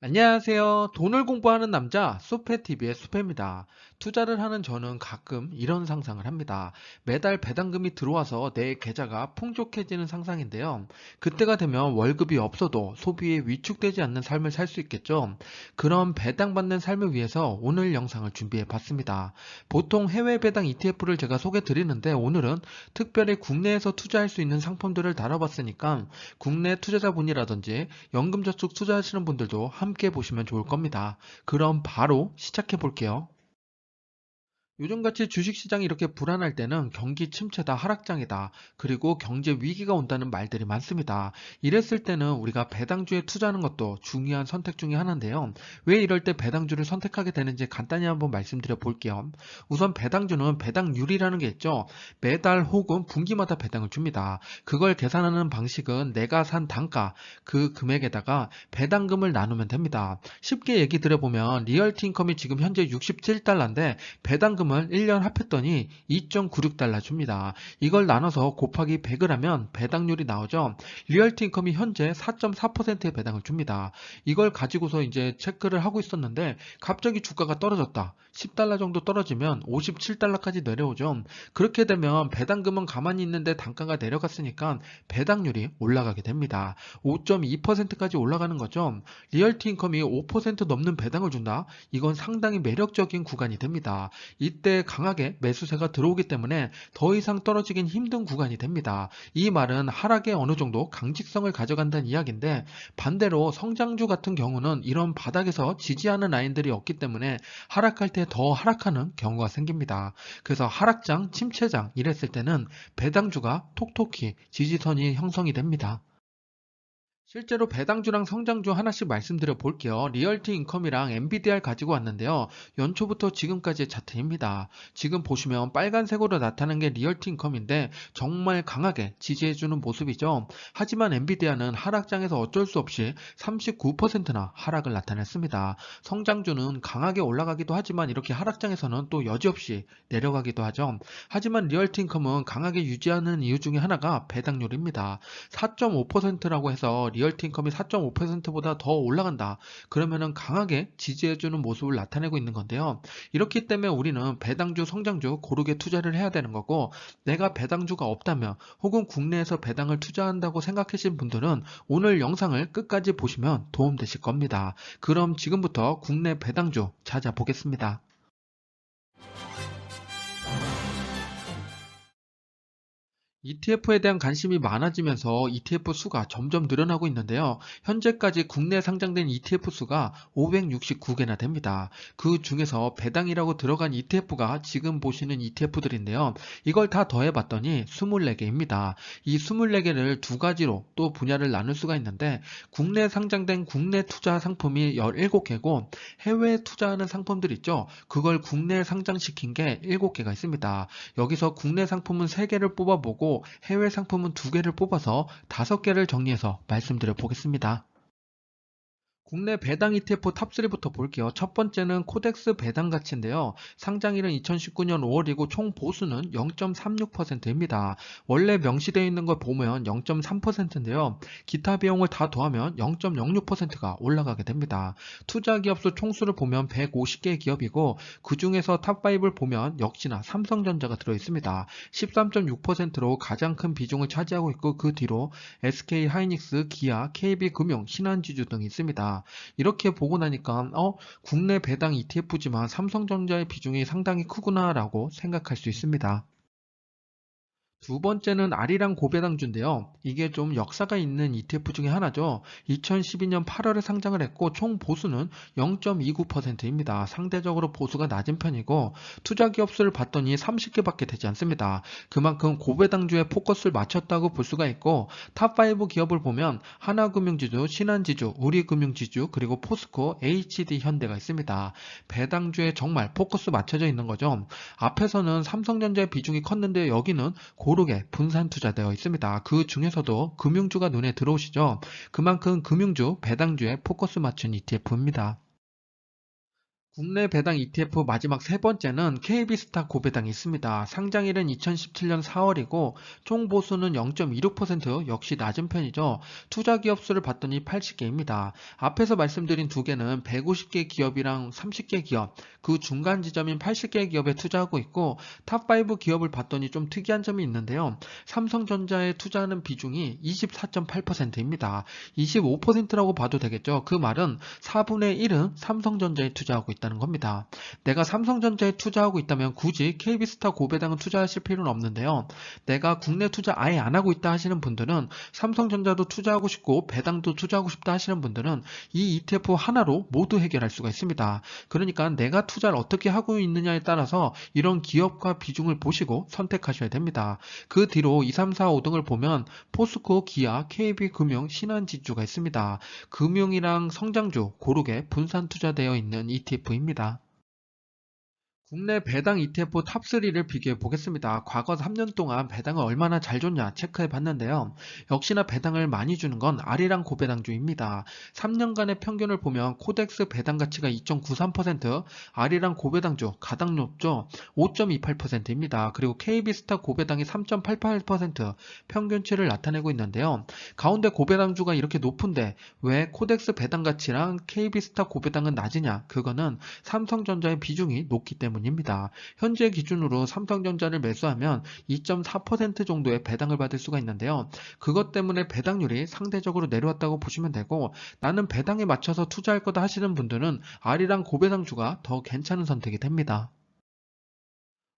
안녕하세요. 돈을 공부하는 남자 수페TV의 수페입니다. 투자를 하는 저는 가끔 이런 상상을 합니다. 매달 배당금이 들어와서 내 계좌가 풍족해지는 상상인데요. 그때가 되면 월급이 없어도 소비에 위축되지 않는 삶을 살 수 있겠죠. 그런 배당받는 삶을 위해서 오늘 영상을 준비해 봤습니다. 보통 해외 배당 ETF를 제가 소개 드리는데 오늘은 특별히 국내에서 투자할 수 있는 상품들을 다뤄봤으니까 국내 투자자분이라든지 연금저축 투자하시는 분들도 함께 보시면 좋을 겁니다. 그럼 바로 시작해 볼게요. 요즘같이 주식시장이 이렇게 불안할 때는 경기 침체다, 하락장이다, 그리고 경제 위기가 온다는 말들이 많습니다. 이랬을 때는 우리가 배당주에 투자하는 것도 중요한 선택 중에 하나인데요. 왜 이럴 때 배당주를 선택하게 되는지 간단히 한번 말씀드려 볼게요. 우선 배당주는 배당률이라는 게 있죠. 매달 혹은 분기마다 배당을 줍니다. 그걸 계산하는 방식은 내가 산 단가, 그 금액에다가 배당금을 나누면 됩니다. 쉽게 얘기 드려보면 리얼티 인컴이 지금 현재 67달러인데 배당금을 1년 합했더니 2.96달러 줍니다. 이걸 나눠서 곱하기 100을 하면 배당률이 나오죠. 리얼티 인컴이 현재 4.4%의 배당을 줍니다. 이걸 가지고서 이제 체크를 하고 있었는데 갑자기 주가가 떨어졌다. 10달러 정도 떨어지면 57달러까지 내려오죠. 그렇게 되면 배당금은 가만히 있는데 단가가 내려갔으니까 배당률이 올라가게 됩니다. 5.2%까지 올라가는 거죠. 리얼티 인컴이 5% 넘는 배당을 준다? 이건 상당히 매력적인 구간이 됩니다. 이때 강하게 매수세가 들어오기 때문에 더 이상 떨어지긴 힘든 구간이 됩니다. 이 말은 하락에 어느 정도 강직성을 가져간다는 이야기인데 반대로 성장주 같은 경우는 이런 바닥에서 지지하는 라인들이 없기 때문에 하락할 때 더 하락하는 경우가 생깁니다. 그래서 하락장, 침체장 이랬을 때는 배당주가 톡톡히 지지선이 형성이 됩니다. 실제로 배당주랑 성장주 하나씩 말씀드려 볼게요. 리얼티 인컴이랑 엔비디아를 가지고 왔는데요. 연초부터 지금까지의 차트입니다. 지금 보시면 빨간색으로 나타나는 게 리얼티 인컴인데 정말 강하게 지지해주는 모습이죠. 하지만 엔비디아는 하락장에서 어쩔 수 없이 39%나 하락을 나타냈습니다. 성장주는 강하게 올라가기도 하지만 이렇게 하락장에서는 또 여지없이 내려가기도 하죠. 하지만 리얼티 인컴은 강하게 유지하는 이유 중에 하나가 배당률입니다. 4.5%라고 해서 리얼티 인컴이 4.5%보다 더 올라간다. 그러면은 강하게 지지해주는 모습을 나타내고 있는 건데요. 이렇기 때문에 우리는 배당주, 성장주 고르게 투자를 해야 되는 거고 내가 배당주가 없다면 혹은 국내에서 배당을 투자한다고 생각하신 분들은 오늘 영상을 끝까지 보시면 도움되실 겁니다. 그럼 지금부터 국내 배당주 찾아보겠습니다. ETF에 대한 관심이 많아지면서 ETF 수가 점점 늘어나고 있는데요. 현재까지 국내에 상장된 ETF 수가 569개나 됩니다. 그 중에서 배당이라고 들어간 ETF가 지금 보시는 ETF들인데요. 이걸 다 더해봤더니 24개입니다. 이 24개를 두 가지로 또 분야를 나눌 수가 있는데 국내에 상장된 국내 투자 상품이 17개고 해외에 투자하는 상품들 있죠. 그걸 국내에 상장시킨 게 7개가 있습니다. 여기서 국내 상품은 3개를 뽑아보고 해외 상품은 2개를 뽑아서 5개를 정리해서 말씀드려 보겠습니다. 국내 배당 ETF 탑3부터 볼게요. 첫 번째는 코덱스 배당 가치인데요. 상장일은 2019년 5월이고 총 보수는 0.36%입니다. 원래 명시되어 있는 걸 보면 0.3%인데요. 기타 비용을 다 더하면 0.06%가 올라가게 됩니다. 투자 기업수 총수를 보면 150개의 기업이고 그 중에서 탑5를 보면 역시나 삼성전자가 들어있습니다. 13.6%로 가장 큰 비중을 차지하고 있고 그 뒤로 SK 하이닉스, 기아, KB금융, 신한지주 등이 있습니다. 이렇게 보고 나니까 국내 배당 ETF지만 삼성전자의 비중이 상당히 크구나라고 생각할 수 있습니다. 두 번째는 아리랑 고배당주인데요. 이게 좀 역사가 있는 ETF 중에 하나죠. 2012년 8월에 상장을 했고 총 보수는 0.29%입니다. 상대적으로 보수가 낮은 편이고 투자 기업 수를 봤더니 30개밖에 되지 않습니다. 그만큼 고배당주에 포커스를 맞췄다고 볼 수가 있고 탑5 기업을 보면 하나금융지주, 신한지주, 우리금융지주, 그리고 포스코, HD현대가 있습니다. 배당주에 정말 포커스 맞춰져 있는 거죠. 앞에서는 삼성전자의 비중이 컸는데 여기는 고르게 분산 투자되어 있습니다. 그 중에서도 금융주가 눈에 들어오시죠? 그만큼 금융주, 배당주에 포커스 맞춘 ETF입니다. 국내 배당 ETF 마지막 세 번째는 KB스타 고배당이 있습니다. 상장일은 2017년 4월이고 총 보수는 0.26% 역시 낮은 편이죠. 투자 기업 수를 봤더니 80개입니다. 앞에서 말씀드린 두 개는 150개 기업이랑 30개 기업, 그 중간 지점인 80개 기업에 투자하고 있고 탑5 기업을 봤더니 좀 특이한 점이 있는데요. 삼성전자에 투자하는 비중이 24.8%입니다. 25%라고 봐도 되겠죠. 그 말은 4분의 1은 삼성전자에 투자하고 있다는 겁니다. 내가 삼성전자에 투자하고 있다면 굳이 KB스타 고배당은 투자하실 필요는 없는데요. 내가 국내 투자 아예 안 하고 있다 하시는 분들은 삼성전자도 투자하고 싶고 배당도 투자하고 싶다 하시는 분들은 이 ETF 하나로 모두 해결할 수가 있습니다. 그러니까 내가 투자를 어떻게 하고 있느냐에 따라서 이런 기업과 비중을 보시고 선택하셔야 됩니다. 그 뒤로 2, 3, 4, 5등을 보면 포스코, 기아, KB금융, 신한지주가 있습니다. 금융이랑 성장주 고르게 분산 투자되어 있는 ETF입니다. 국내 배당 ETF 탑3를 비교해 보겠습니다. 과거 3년 동안 배당을 얼마나 잘 줬냐 체크해 봤는데요. 역시나 배당을 많이 주는 건 아리랑 고배당주입니다. 3년간의 평균을 보면 코덱스 배당 가치가 2.93%, 아리랑 고배당주 가장 높죠. 5.28%입니다. 그리고 KB스타 고배당이 3.88% 평균치를 나타내고 있는데요. 가운데 고배당주가 이렇게 높은데 왜 코덱스 배당 가치랑 KB스타 고배당은 낮으냐? 그거는 삼성전자의 비중이 높기 때문입니다. 현재 기준으로 삼성전자를 매수하면 2.4% 정도의 배당을 받을 수가 있는데요. 그것 때문에 배당률이 상대적으로 내려왔다고 보시면 되고 나는 배당에 맞춰서 투자할 거다 하시는 분들은 아리랑 고배당주가 더 괜찮은 선택이 됩니다.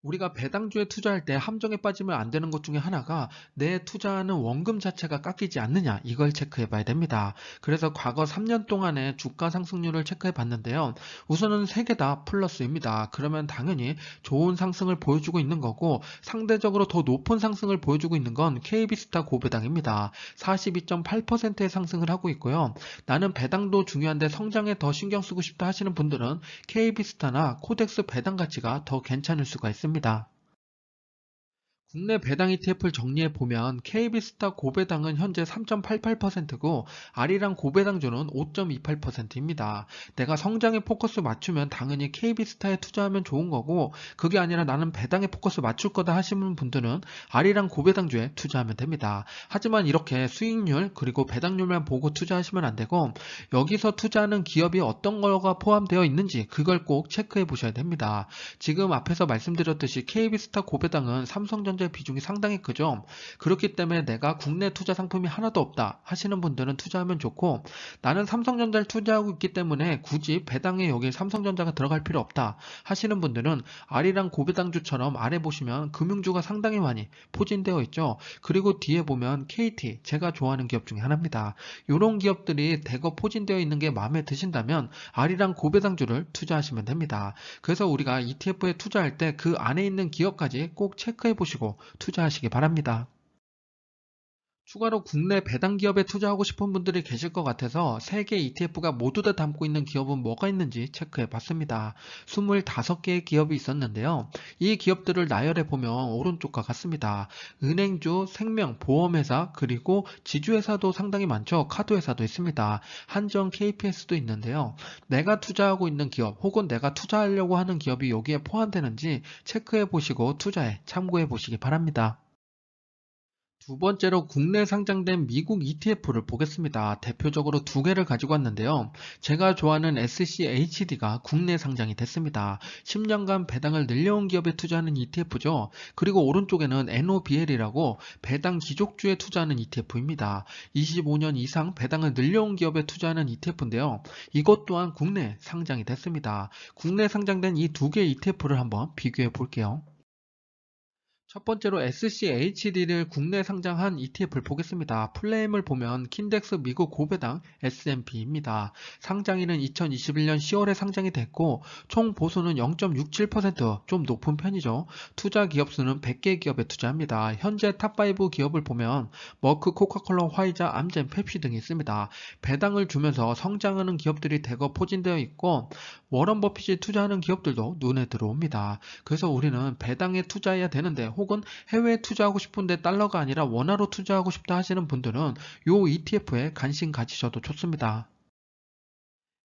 우리가 배당주에 투자할 때 함정에 빠지면 안 되는 것 중에 하나가 내 투자하는 원금 자체가 깎이지 않느냐 이걸 체크해 봐야 됩니다. 그래서 과거 3년 동안의 주가 상승률을 체크해 봤는데요. 우선은 세 개 다 플러스입니다. 그러면 당연히 좋은 상승을 보여주고 있는 거고 상대적으로 더 높은 상승을 보여주고 있는 건 KB스타 고배당입니다. 42.8%의 상승을 하고 있고요. 나는 배당도 중요한데 성장에 더 신경 쓰고 싶다 하시는 분들은 KB스타나 코덱스 배당 가치가 더 괜찮을 수가 있습니다. 국내 배당 ETF를 정리해 보면 KB스타 고배당은 현재 3.88%고 아리랑 고배당주는 5.28%입니다. 내가 성장에 포커스 맞추면 당연히 KB스타에 투자하면 좋은 거고 그게 아니라 나는 배당에 포커스 맞출 거다 하시는 분들은 아리랑 고배당주에 투자하면 됩니다. 하지만 이렇게 수익률 그리고 배당률만 보고 투자하시면 안 되고 여기서 투자하는 기업이 어떤 거가 포함되어 있는지 그걸 꼭 체크해 보셔야 됩니다. 지금 앞에서 말씀드렸듯이 KB스타 고배당은 삼성전자 비중이 상당히 크죠. 그렇기 때문에 내가 국내 투자 상품이 하나도 없다 하시는 분들은 투자하면 좋고 나는 삼성전자를 투자하고 있기 때문에 굳이 배당에 여기 삼성전자가 들어갈 필요 없다 하시는 분들은 아리랑 고배당주처럼 아래 보시면 금융주가 상당히 많이 포진되어 있죠. 그리고 뒤에 보면 KT 제가 좋아하는 기업 중에 하나입니다. 이런 기업들이 대거 포진되어 있는 게 마음에 드신다면 아리랑 고배당주를 투자하시면 됩니다. 그래서 우리가 ETF에 투자할 때 그 안에 있는 기업까지 꼭 체크해 보시고 투자하시기 바랍니다. 추가로 국내 배당 기업에 투자하고 싶은 분들이 계실 것 같아서 3개 ETF가 모두 다 담고 있는 기업은 뭐가 있는지 체크해 봤습니다. 25개의 기업이 있었는데요. 이 기업들을 나열해 보면 오른쪽과 같습니다. 은행주, 생명, 보험회사, 그리고 지주회사도 상당히 많죠. 카드회사도 있습니다. 한정, KPS도 있는데요. 내가 투자하고 있는 기업 혹은 내가 투자하려고 하는 기업이 여기에 포함되는지 체크해 보시고 투자에 참고해 보시기 바랍니다. 두 번째로 국내 상장된 미국 ETF를 보겠습니다. 대표적으로 두 개를 가지고 왔는데요. 제가 좋아하는 SCHD가 국내 상장이 됐습니다. 10년간 배당을 늘려온 기업에 투자하는 ETF죠. 그리고 오른쪽에는 NOBL이라고 배당 기족주에 투자하는 ETF입니다. 25년 이상 배당을 늘려온 기업에 투자하는 ETF인데요. 이것 또한 국내 상장이 됐습니다. 국내 상장된 이 두 개의 ETF를 한번 비교해 볼게요. 첫 번째로 SCHD를 국내 상장한 ETF를 보겠습니다. 플레임을 보면 킨덱스 미국 고배당 S&P입니다. 상장일은 2021년 10월에 상장이 됐고 총 보수는 0.67%좀 높은 편이죠. 투자 기업 수는 100개 기업에 투자합니다. 현재 탑5 기업을 보면 머크, 코카콜라, 화이자, 암젠, 펩시 등이 있습니다. 배당을 주면서 성장하는 기업들이 대거 포진되어 있고 워런 버핏이 투자하는 기업들도 눈에 들어옵니다. 그래서 우리는 배당에 투자해야 되는데 혹은 해외에 투자하고 싶은데 달러가 아니라 원화로 투자하고 싶다 하시는 분들은 요 ETF에 관심 가지셔도 좋습니다.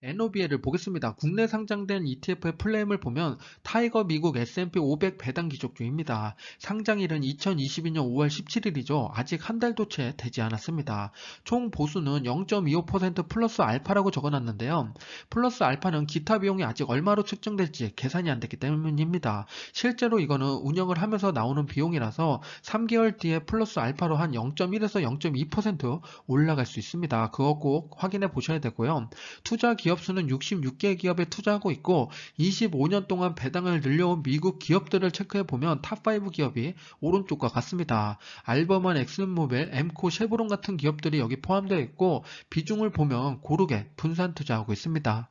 NOBL을 보겠습니다. 국내 상장된 ETF의 플레임을 보면 타이거 미국 S&P 500 배당 귀족주입니다. 상장일은 2022년 5월 17일이죠. 아직 한 달도 채 되지 않았습니다. 총 보수는 0.25% 플러스 알파라고 적어놨는데요. 플러스 알파는 기타 비용이 아직 얼마로 측정될지 계산이 안 됐기 때문입니다. 실제로 이거는 운영을 하면서 나오는 비용이라서 3개월 뒤에 플러스 알파로 한 0.1에서 0.2% 올라갈 수 있습니다. 그거 꼭 확인해 보셔야 되고요. 투자 기업 수는 66개 기업에 투자하고 있고 25년 동안 배당을 늘려온 미국 기업들을 체크해 보면 탑5 기업이 오른쪽과 같습니다. 알버만, 엑슨모빌, 엠코, 쉐보론 같은 기업들이 여기 포함되어 있고 비중을 보면 고르게 분산 투자하고 있습니다.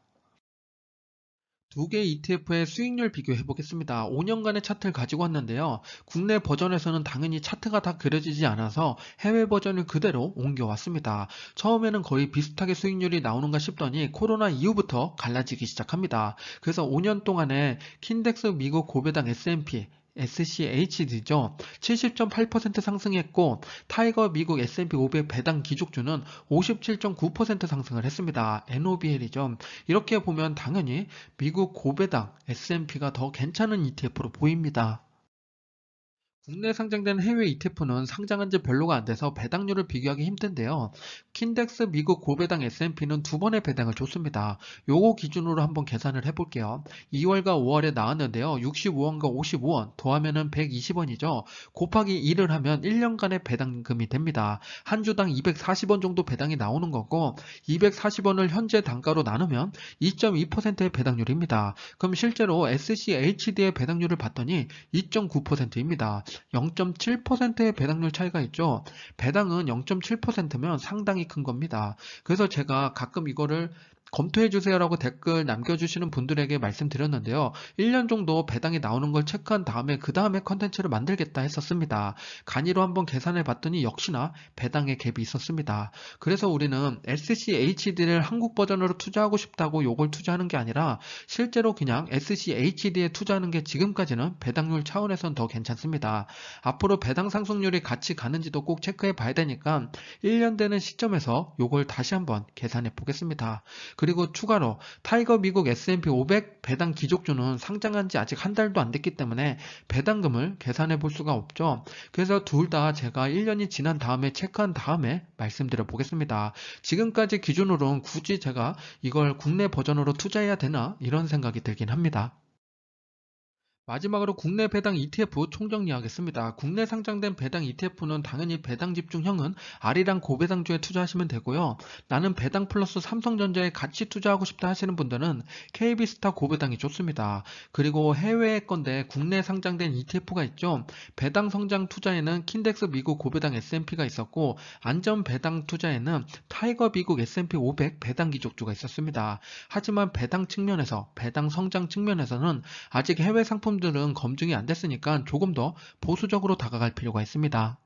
두 개 ETF의 수익률 비교해 보겠습니다. 5년간의 차트를 가지고 왔는데요. 국내 버전에서는 당연히 차트가 다 그려지지 않아서 해외 버전을 그대로 옮겨왔습니다. 처음에는 거의 비슷하게 수익률이 나오는가 싶더니 코로나 이후부터 갈라지기 시작합니다. 그래서 5년 동안에 킨덱스 미국 고배당 S&P SCHD죠. 70.8% 상승했고 타이거 미국 S&P 500 배당 기족주는 57.9% 상승을 했습니다. NOBL이죠. 이렇게 보면 당연히 미국 고배당 S&P가 더 괜찮은 ETF로 보입니다. 국내 상장된 해외 ETF는 상장한 지 별로가 안 돼서 배당률을 비교하기 힘든데요. 킨덱스 미국 고배당 S&P는 두 번의 배당을 줬습니다. 요거 기준으로 한번 계산을 해볼게요. 2월과 5월에 나왔는데요. 65원과 55원 더하면은 120원이죠. 곱하기 1을 하면 1년간의 배당금이 됩니다. 한 주당 240원 정도 배당이 나오는 거고 240원을 현재 단가로 나누면 2.2%의 배당률입니다. 그럼 실제로 SCHD의 배당률을 봤더니 2.9%입니다. 0.7%의 배당률 차이가 있죠. 배당은 0.7%면 상당히 큰 겁니다. 그래서 제가 가끔 이거를 검토해주세요라고 댓글 남겨주시는 분들에게 말씀드렸는데요. 1년 정도 배당이 나오는 걸 체크한 다음에 그 다음에 컨텐츠를 만들겠다 했었습니다. 간이로 한번 계산해 봤더니 역시나 배당의 갭이 있었습니다. 그래서 우리는 SCHD를 한국 버전으로 투자하고 싶다고 요걸 투자하는 게 아니라 실제로 그냥 SCHD에 투자하는 게 지금까지는 배당률 차원에선 더 괜찮습니다. 앞으로 배당 상승률이 같이 가는지도 꼭 체크해 봐야 되니까 1년 되는 시점에서 요걸 다시 한번 계산해 보겠습니다. 그리고 추가로 타이거 미국 S&P 500 배당 기족주는 상장한 지 아직 한 달도 안 됐기 때문에 배당금을 계산해 볼 수가 없죠. 그래서 둘 다 제가 1년이 지난 다음에 체크한 다음에 말씀드려 보겠습니다. 지금까지 기준으로는 굳이 제가 이걸 국내 버전으로 투자해야 되나 이런 생각이 들긴 합니다. 마지막으로 국내 배당 ETF 총정리하겠습니다. 국내 상장된 배당 ETF는 당연히 배당 집중형은 아리랑 고배당주에 투자하시면 되고요. 나는 배당 플러스 삼성전자에 같이 투자하고 싶다 하시는 분들은 KB스타 고배당이 좋습니다. 그리고 해외 건데 국내 상장된 ETF가 있죠. 배당 성장 투자에는 킨덱스 미국 고배당 S&P가 있었고 안전 배당 투자에는 타이거 미국 S&P 500 배당 기족주가 있었습니다. 하지만 배당 측면에서 배당 성장 측면에서는 아직 해외 상품들은 검증이 안 됐으니까 조금 더 보수적으로 다가갈 필요가 있습니다.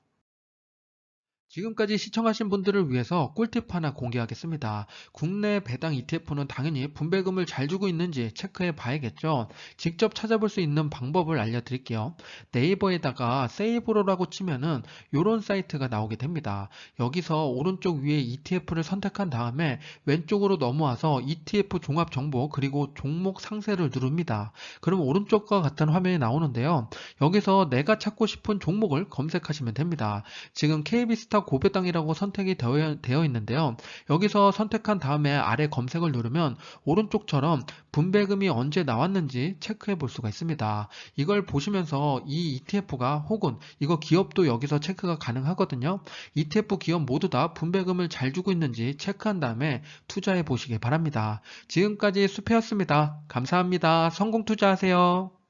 지금까지 시청하신 분들을 위해서 꿀팁 하나 공개하겠습니다. 국내 배당 ETF는 당연히 분배금을 잘 주고 있는지 체크해 봐야겠죠. 직접 찾아볼 수 있는 방법을 알려드릴게요. 네이버에다가 세이브로라고 치면은 이런 사이트가 나오게 됩니다. 여기서 오른쪽 위에 ETF를 선택한 다음에 왼쪽으로 넘어와서 ETF 종합 정보 그리고 종목 상세를 누릅니다. 그럼 오른쪽과 같은 화면이 나오는데요. 여기서 내가 찾고 싶은 종목을 검색하시면 됩니다. 지금 KB스타 고배당이라고 선택이 되어 있는데요. 여기서 선택한 다음에 아래 검색을 누르면 오른쪽처럼 분배금이 언제 나왔는지 체크해 볼 수가 있습니다. 이걸 보시면서 이 ETF가 혹은 이거 기업도 여기서 체크가 가능하거든요. ETF 기업 모두 다 분배금을 잘 주고 있는지 체크한 다음에 투자해 보시기 바랍니다. 지금까지 수페였습니다. 감사합니다. 성공 투자하세요.